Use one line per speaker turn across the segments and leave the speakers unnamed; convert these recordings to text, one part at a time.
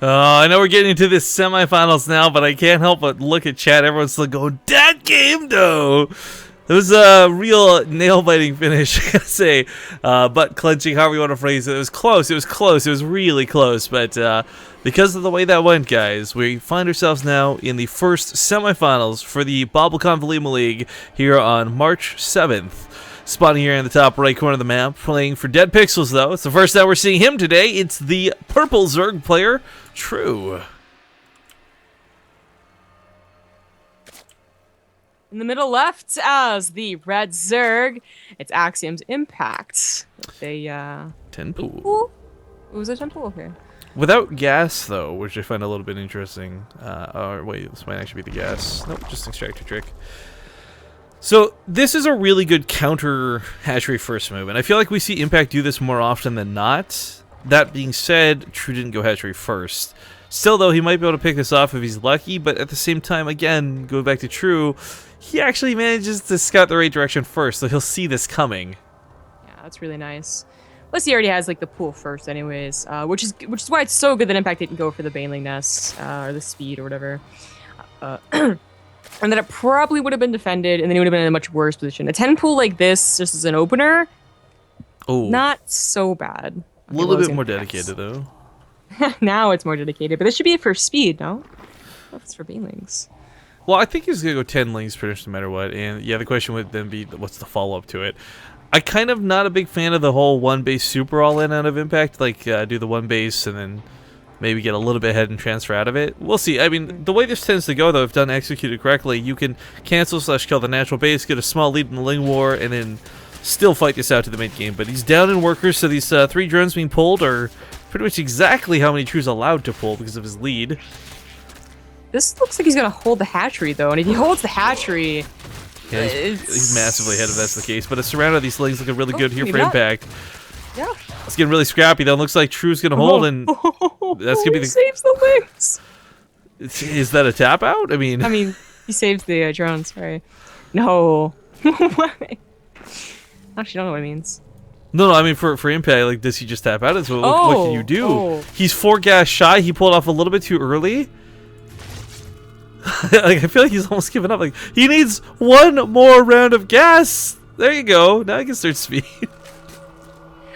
I know we're getting into the semifinals now, but I can't help but look at chat. Everyone's still going, that game though! It was a real nail-biting finish, I gotta say. Butt clenching, however you want to phrase it. It was close, it was close, it was really close. But because of the way that went, guys, we find ourselves now in the first semifinals for the BobbleConf OlimoLeague here on March 7th. Spawning here in the top right corner of the map, playing for Dead Pixels, though. It's the first time we're seeing him today. It's the purple Zerg player, True.
In the middle left as the red Zerg, it's Axiom's Impact. They,
10 pool.
It was a 10 pool here.
Without gas, though, which I find a little bit interesting. Or wait, this might actually be the gas. Nope, just extractor trick. So this is a really good counter hatchery first move, and I feel like we see Impact do this more often than not. That being said, True didn't go hatchery first. Still, though, he might be able to pick this off if he's lucky, but at the same time, again, going back to True, he actually manages to scout the right direction first, so he'll see this coming.
Yeah, that's really nice. Plus, he already has like the pool first, anyways, which is why it's so good that Impact didn't go for the Baneling Nest or the speed or whatever. And then it probably would have been defended, and then he would have been in a much worse position. A 10 pool like this, just as an opener, not so bad.
A little bit more dedicated, though.
Now it's more dedicated, but this should be for speed, no? Well, it's for Banelings.
Well, I think he's going to go 10 lanes pretty much no matter what, and yeah, the question would then be, what's the follow-up to it? I kind of not a big fan of the whole one base super all-in out of Impact, like do the one base and then maybe get a little bit ahead and transfer out of it. We'll see. I mean, the way this tends to go, though, if done executed correctly, you can cancel/kill the natural base, get a small lead in the Ling War, and then still fight this out to the mid game. But he's down in workers, so these 3 drones being pulled are pretty much exactly how many True's allowed to pull because of his lead.
This looks like he's going to hold the hatchery, though, and if he holds the hatchery...
Yeah, he's massively ahead if that's the case, but a surround of these Lings looking really good here for Impact.
Yeah.
It's getting really scrappy, though. It looks like True's going to hold, and that's going to be the...
He saves the Lings!
Is that a tap out? I mean,
he saves the drones, right? No. Why? Actually, don't know what it means.
No, I mean, for Impact, like, does he just tap out? So what can you do? He's 4 gas shy. He pulled off a little bit too early. Like, I feel like he's almost given up. Like, he needs 1 more round of gas. There you go. Now he can start speed.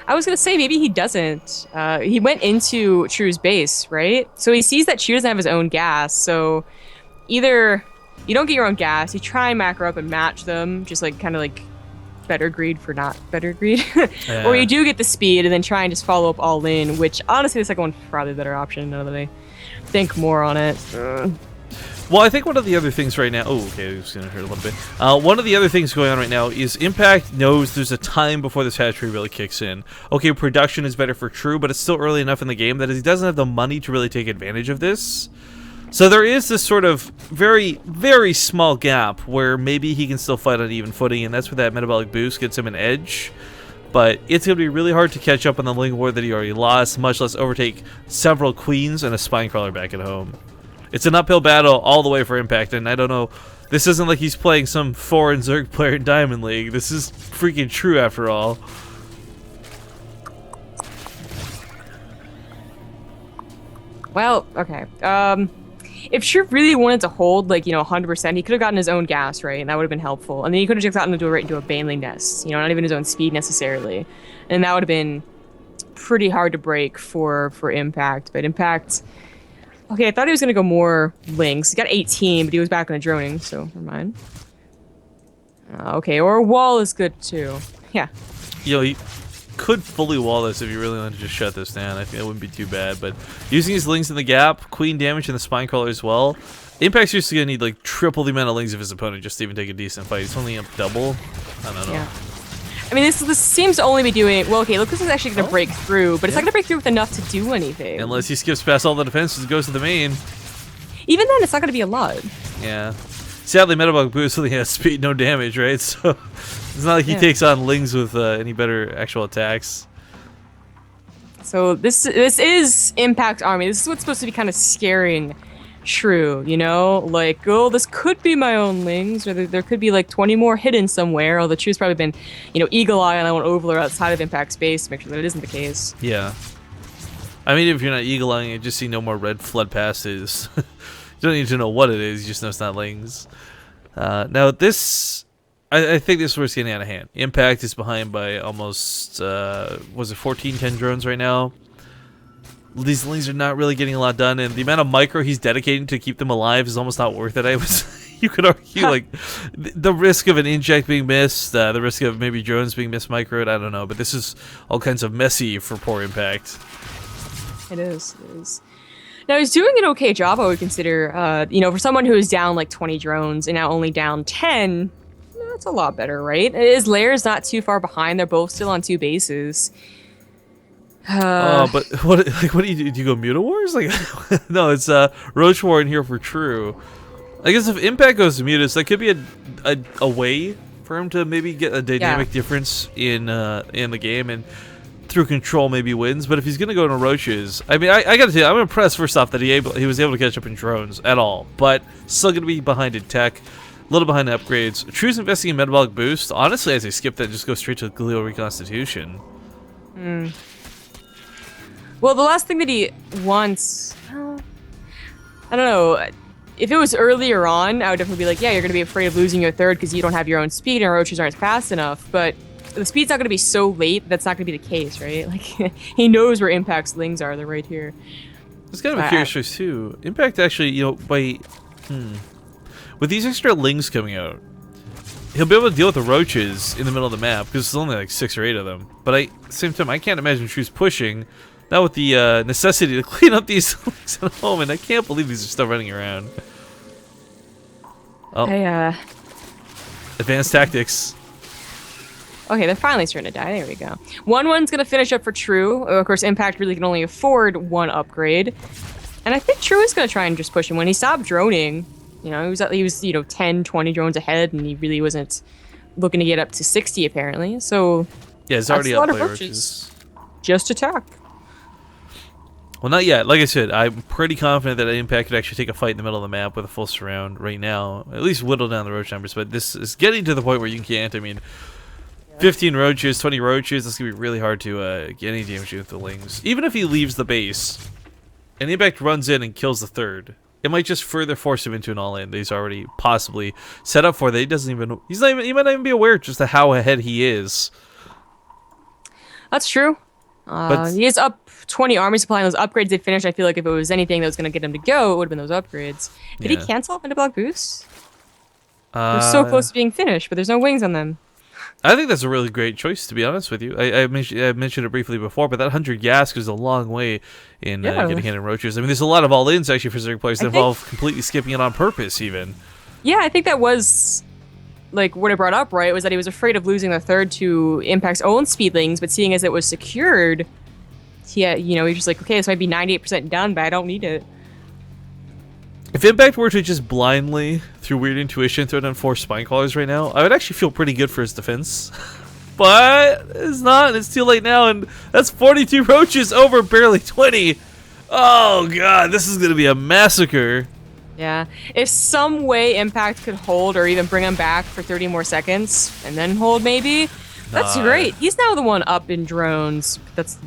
I was going to say, maybe he doesn't. He went into True's base, right? So he sees that True doesn't have his own gas. So either you don't get your own gas, you try and macro up and match them, just like kind of like better greed for not better greed. Yeah. Or you do get the speed and then try and just follow up all in, which honestly the second one's probably the better option now that I think more on it.
Well, I think one of the other things right now... Oh, okay, I'm just going to hurt a little bit. One of the other things going on right now is Impact knows there's a time before this hatchery really kicks in. Okay, production is better for True, but it's still early enough in the game that he doesn't have the money to really take advantage of this. So there is this sort of very, very small gap where maybe he can still fight on even footing, and that's where that metabolic boost gets him an edge. But it's going to be really hard to catch up on the Ling War that he already lost, much less overtake several queens and a Spinecrawler back at home. It's an uphill battle all the way for Impact, and I don't know, this isn't like he's playing some foreign Zerg player in Diamond League. This is freaking True after all.
Well, okay. If True really wanted to hold, like, 100%, he could have gotten his own gas, right? And that would have been helpful. And then he could have just gotten to do it right into a Baneling Nest, not even his own speed necessarily. And that would have been pretty hard to break for Impact. But Impact... Okay, I thought he was going to go more Lings. He got 18, but he was back on a droning, so never mind. Okay, or a wall is good too. Yeah.
You could fully wall this if you really wanted to just shut this down. I think that wouldn't be too bad, but using his Lings in the gap, Queen damage and the Spinecrawler as well, Impact's just going to need like triple the amount of Lings of his opponent just to even take a decent fight. He's only up double. I don't know.
Yeah. I mean, this seems to only be doing... Well, okay, look, this is actually going to break through, but it's not going to break through with enough to do anything.
Unless he skips past all the defenses and goes to the main.
Even then, it's not going to be a lot.
Yeah. Sadly, Metabolic Boost only has speed, no damage, right? So it's not like he takes on Lings with any better actual attacks.
So this is Impact Army. This is what's supposed to be kind of scaring True, like, oh, this could be my own Lings, or there could be like 20 more hidden somewhere, although True's probably been, eagle eye on that one Overlord outside of Impact space to make sure that it isn't the case.
Yeah. I mean, if you're not eagle-eyeing, you just see no more red flood passes. You don't need to know what it is, you just know it's not Lings. Now this, I think this is where it's getting out of hand. Impact is behind by almost, was it 14-10 drones right now? These Lings are not really getting a lot done, and the amount of micro he's dedicating to keep them alive is almost not worth it. You could argue, like, the risk of an inject being missed, the risk of maybe drones being mismicroed, I don't know, but this is all kinds of messy for poor Impact.
It is. Now, he's doing an okay job, I would consider. You know, for someone who is down like 20 drones and now only down 10, that's a lot better, right? His lair's not too far behind. They're both still on 2 bases.
But what do you do? Do you go Muta Wars? Like, no, it's Roach War in here for true. I guess if Impact goes to Mutas, that could be a way for him to maybe get a dynamic difference in the game, and through control maybe wins. But if he's gonna go into Roaches, I mean, I gotta say, I'm impressed first off that he was able to catch up in drones at all, but still gonna be behind in tech, a little behind in upgrades. True's investing in metabolic boost. Honestly, as I skip that, just go straight to Galil Reconstitution.
Well, the last thing that he wants, I don't know. If it was earlier on, I would definitely be like, yeah, you're going to be afraid of losing your third because you don't have your own speed and Roaches aren't fast enough. But the speed's not going to be so late, that's not going to be the case, right? Like, he knows where Impact's Lings are. They're right here.
It's kind of a curious choice, too. Impact actually, you know, with these extra Lings coming out, he'll be able to deal with the Roaches in the middle of the map because there's only like 6 or 8 of them. But at the same time, I can't imagine True's pushing. Not with the necessity to clean up these Lings at home, and I can't believe these are still running around. Oh. Advanced tactics.
Okay, they're finally starting to die. There we go. 1-1's going to finish up for True. Of course, Impact really can only afford 1 upgrade. And I think True is going to try and just push him. When he stopped droning, you know, he was 10, 20 drones ahead, and he really wasn't looking to get up to 60, apparently. So,
yeah, it's already up by Roaches.
Just attack.
Well, not yet. Like I said, I'm pretty confident that Impact could actually take a fight in the middle of the map with a full surround right now. At least whittle down the Roach numbers, but this is getting to the point where you can't. I mean, 15 Roaches, 20 Roaches, that's going to be really hard to get any damage with the Lings. Even if he leaves the base, and Impact runs in and kills the third, it might just further force him into an all-in that he's already possibly set up for that he doesn't even... he might not even be aware just of how ahead he is.
That's true. He is up 20 army supply, and those upgrades they finished. I feel like if it was anything that was going to get him to go, it would have been those upgrades. Did he cancel metabolic boost? They're so close to being finished, but there's no wings on them.
I think that's a really great choice, to be honest with you. I mentioned it briefly before, but that 100 gas goes a long way in getting hit in Roaches. I mean, there's a lot of all-ins actually for certain players that involve completely skipping it on purpose, even.
Yeah, I think that was like what I brought up, right? Was that he was afraid of losing the third to Impact's own speedlings, but seeing as it was secured, he's just like, okay, this might be 98% done, but I don't need it.
If Impact were to just blindly, through weird intuition, throw down 4 Spine Callers right now, I would actually feel pretty good for his defense. But it's not, it's too late now, and that's 42 Roaches over barely 20. Oh god, this is going to be a massacre.
Yeah, if some way Impact could hold or even bring him back for 30 more seconds, and then hold maybe, that's great. He's now the one up in drones. That's...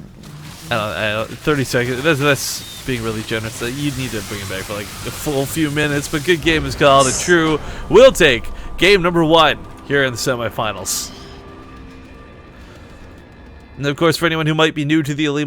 I don't 30 seconds, that's being really generous. You'd need to bring him back for like a full few minutes, but good game is called, and True will take game number 1 here in the semifinals. And of course, for anyone who might be new to the OlimoLeague,